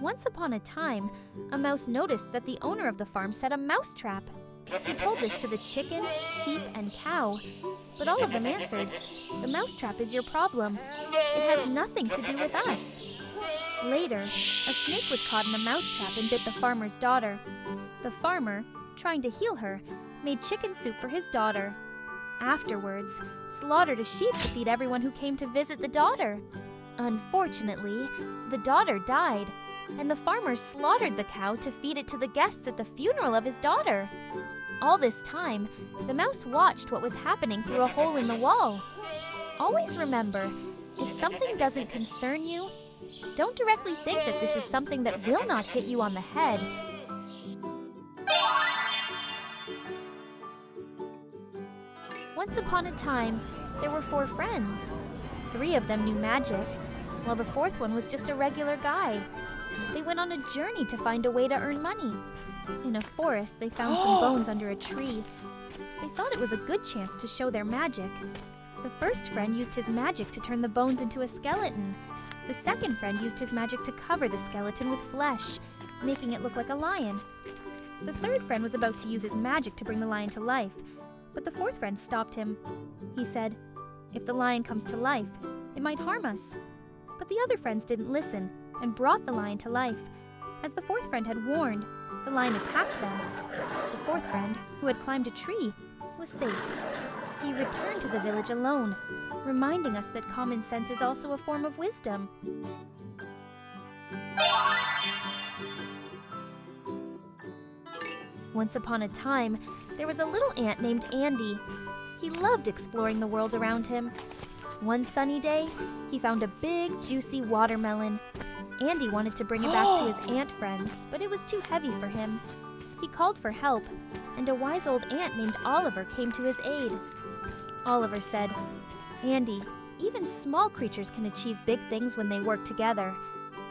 Once upon a time, a mouse noticed that the owner of the farm set a mouse trap. He told this to the chicken, sheep, and cow, but all of them answered, "The mousetrap is your problem. It has nothing to do with us." Later, a snake was caught in a mousetrap and bit the farmer's daughter. The farmer, trying to heal her, made chicken soup for his daughter. Afterwards, slaughtered a sheep to feed everyone who came to visit the daughter. Unfortunately, the daughter died, and the farmer slaughtered the cow to feed it to the guests at the funeral of his daughter. All this time, the mouse watched what was happening through a hole in the wall. Always remember, if something doesn't concern you, don't directly think that this is something that will not hit you on the head. Once upon a time, there were 4 friends. 3 of them knew magic, while the 4th one was just a regular guy. They went on a journey to find a way to earn money. In a forest, they found some bones under a tree. They thought it was a good chance to show their magic. The first friend used his magic to turn the bones into a skeleton. The second friend used his magic to cover the skeleton with flesh, making it look like a lion. The third friend was about to use his magic to bring the lion to life, but the 4th friend stopped him. He said, "If the lion comes to life, it might harm us." But the other friends didn't listen and brought the lion to life. As the 4th friend had warned, the lion attacked them. The 4th friend, who had climbed a tree, was safe. He returned to the village alone, reminding us that common sense is also a form of wisdom. Once upon a time, there was a little ant named Andy. He loved exploring the world around him. One sunny day, he found a big, juicy watermelon. Andy wanted to bring it back to his ant friends, but it was too heavy for him. He called for help, and a wise old ant named Oliver came to his aid. Oliver said, "Andy, even small creatures can achieve big things when they work together.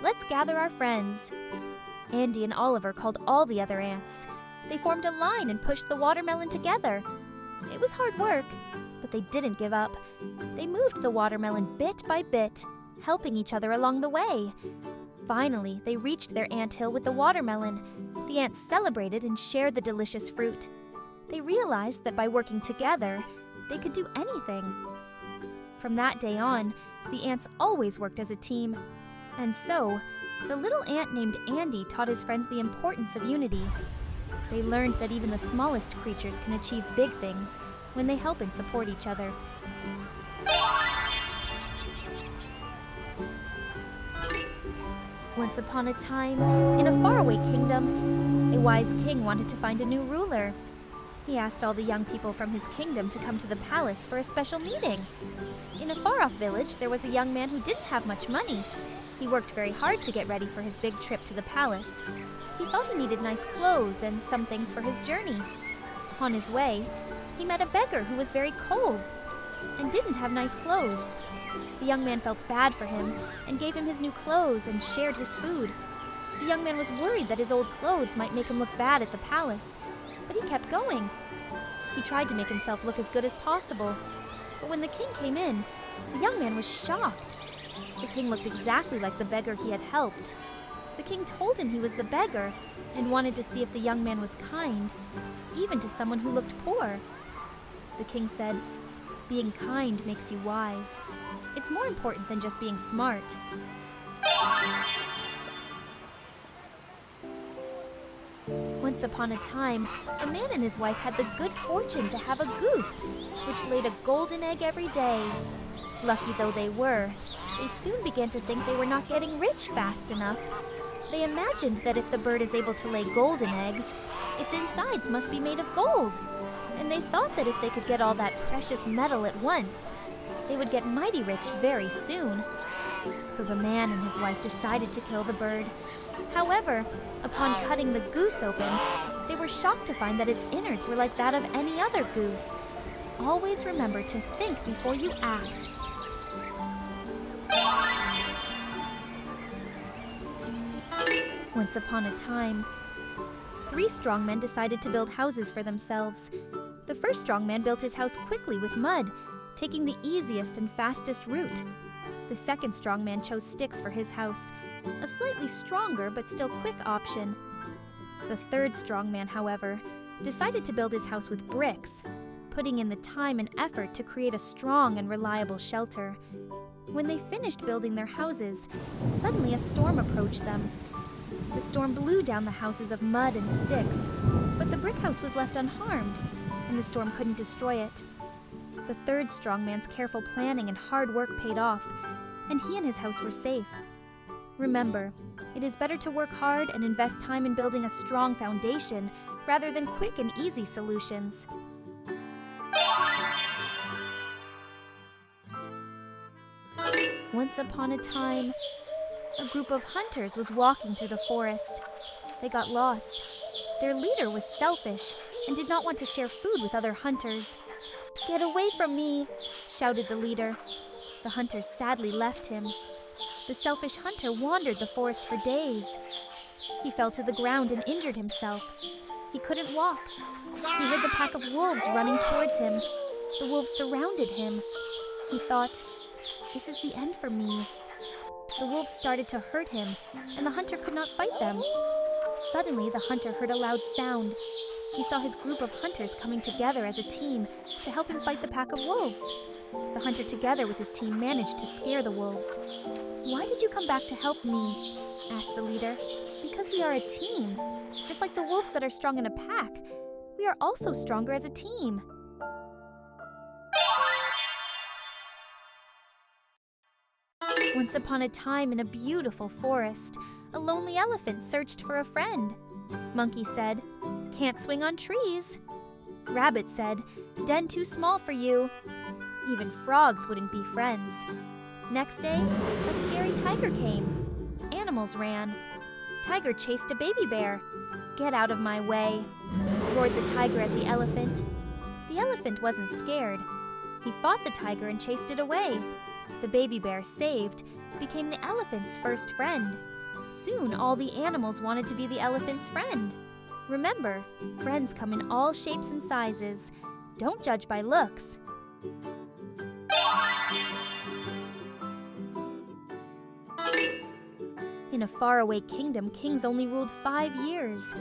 Let's gather our friends." Andy and Oliver called all the other ants. They formed a line and pushed the watermelon together. It was hard work, but they didn't give up. They moved the watermelon bit by bit, helping each other along the way. Finally, they reached their anthill with the watermelon. The ants celebrated and shared the delicious fruit. They realized that by working together, they could do anything. From that day on, the ants always worked as a team. And so, the little ant named Andy taught his friends the importance of unity. They learned that even the smallest creatures can achieve big things when they help and support each other. Once upon a time, in a faraway kingdom, a wise king wanted to find a new ruler. He asked all the young people from his kingdom to come to the palace for a special meeting. In a far-off village, there was a young man who didn't have much money. He worked very hard to get ready for his big trip to the palace. He thought he needed nice clothes and some things for his journey. On his way, he met a beggar who was very cold and didn't have nice clothes. The young man felt bad for him and gave him his new clothes and shared his food. The young man was worried that his old clothes might make him look bad at the palace, but he kept going. He tried to make himself look as good as possible, but when the king came in, the young man was shocked. The king looked exactly like the beggar he had helped. The king told him he was the beggar and wanted to see if the young man was kind, even to someone who looked poor. The king said, "Being kind makes you wise. It's more important than just being smart." Once upon a time, a man and his wife had the good fortune to have a goose, which laid a golden egg every day. Lucky though they were, they soon began to think they were not getting rich fast enough. They imagined that if the bird is able to lay golden eggs, its insides must be made of gold. And they thought that if they could get all that precious metal at once, they would get mighty rich very soon. So the man and his wife decided to kill the bird. However, upon cutting the goose open, they were shocked to find that its innards were like that of any other goose. Always remember to think before you act. Once upon a time, 3 strong men decided to build houses for themselves. The first strong man built his house quickly with mud, taking the easiest and fastest route. The second strong man chose sticks for his house, a slightly stronger but still quick option. The third strong man, however, decided to build his house with bricks, putting in the time and effort to create a strong and reliable shelter. When they finished building their houses, suddenly a storm approached them. The storm blew down the houses of mud and sticks, but the brick house was left unharmed, and the storm couldn't destroy it. The third strong man's careful planning and hard work paid off, and he and his house were safe. Remember, it is better to work hard and invest time in building a strong foundation rather than quick and easy solutions. Once upon a time, a group of hunters was walking through the forest. They got lost. Their leader was selfish and did not want to share food with other hunters. "Get away from me!" shouted the leader. The hunters sadly left him. The selfish hunter wandered the forest for days. He fell to the ground and injured himself. He couldn't walk. He heard the pack of wolves running towards him. The wolves surrounded him. He thought, "This is the end for me." The wolves started to hurt him, and the hunter could not fight them. Suddenly, the hunter heard a loud sound. He saw his group of hunters coming together as a team to help him fight the pack of wolves. The hunter, together with his team, managed to scare the wolves. "Why did you come back to help me?" asked the leader. "Because we are a team. Just like the wolves that are strong in a pack, we are also stronger as a team." Once upon a time, in a beautiful forest, a lonely elephant searched for a friend. Monkey said, "Can't swing on trees." Rabbit said, "Den too small for you." Even frogs wouldn't be friends. Next day, a scary tiger came. Animals ran. Tiger chased a baby bear. "Get out of my way," roared the tiger at the elephant. The elephant wasn't scared. He fought the tiger and chased it away. The baby bear, saved, became the elephant's first friend. Soon, all the animals wanted to be the elephant's friend. Remember, friends come in all shapes and sizes. Don't judge by looks. In a faraway kingdom, kings only ruled 5 years.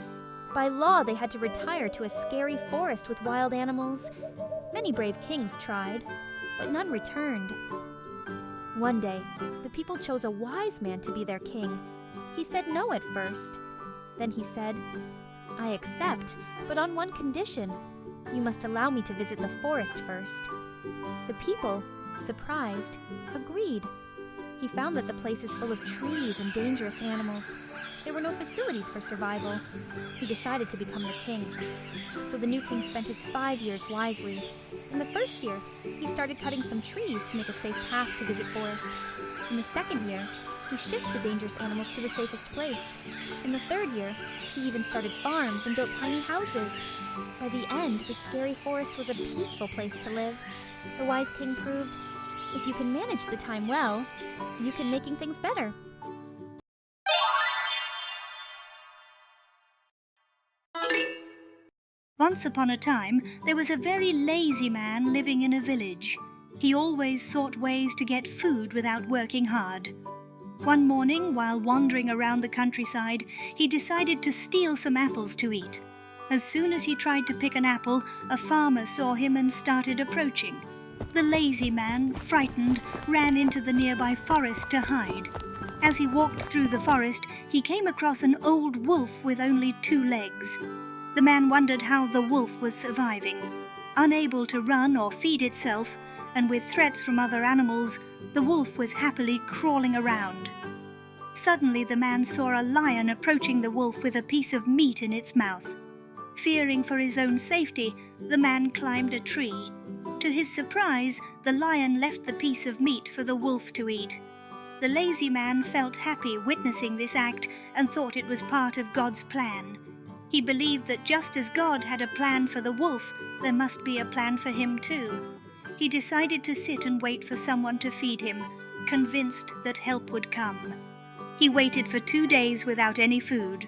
By law, they had to retire to a scary forest with wild animals. Many brave kings tried, but none returned. One day, the people chose a wise man to be their king. He said no at first. Then he said, "I accept, but on one condition. You must allow me to visit the forest first." The people, surprised, agreed. He found that the place is full of trees and dangerous animals. There were no facilities for survival. He decided to become the king. So the new king spent his 5 years wisely. In the first year, he started cutting some trees to make a safe path to visit forest. In the second year, he shifted the dangerous animals to the safest place. In the third year, he even started farms and built tiny houses. By the end, the scary forest was a peaceful place to live. The wise king proved, if you can manage the time well, you can making things better. Once upon a time, there was a very lazy man living in a village. He always sought ways to get food without working hard. One morning, while wandering around the countryside, he decided to steal some apples to eat. As soon as he tried to pick an apple, a farmer saw him and started approaching. The lazy man, frightened, ran into the nearby forest to hide. As he walked through the forest, he came across an old wolf with only 2 legs. The man wondered how the wolf was surviving. Unable to run or feed itself, and with threats from other animals, the wolf was happily crawling around. Suddenly the man saw a lion approaching the wolf with a piece of meat in its mouth. Fearing for his own safety, the man climbed a tree. To his surprise, the lion left the piece of meat for the wolf to eat. The lazy man felt happy witnessing this act and thought it was part of God's plan. He believed that just as God had a plan for the wolf, there must be a plan for him too. He decided to sit and wait for someone to feed him, convinced that help would come. He waited for 2 days without any food.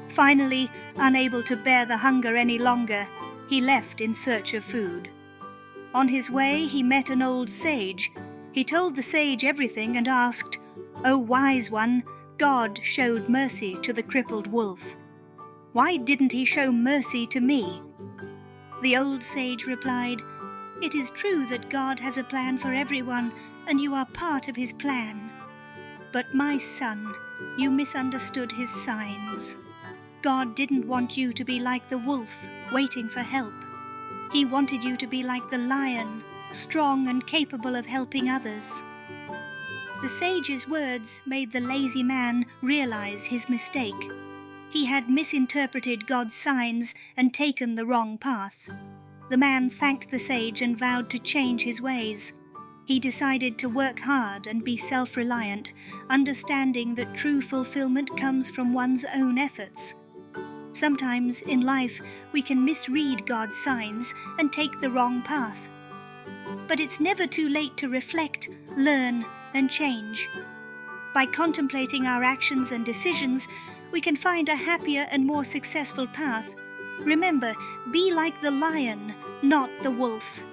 Finally, unable to bear the hunger any longer, he left in search of food. On his way, he met an old sage. He told the sage everything and asked, "O wise one, God showed mercy to the crippled wolf. Why didn't he show mercy to me? The old sage replied, "It is true that God has a plan for everyone, and you are part of his plan. But my son, you misunderstood his signs. God didn't want you to be like the wolf, waiting for help. He wanted you to be like the lion, strong and capable of helping others." The sage's words made the lazy man realize his mistake. He had misinterpreted God's signs and taken the wrong path. The man thanked the sage and vowed to change his ways. He decided to work hard and be self-reliant, understanding that true fulfillment comes from one's own efforts. Sometimes in life we can misread God's signs and take the wrong path. But it's never too late to reflect, learn, and change. By contemplating our actions and decisions, we can find a happier and more successful path. Remember, be like the lion, not the wolf.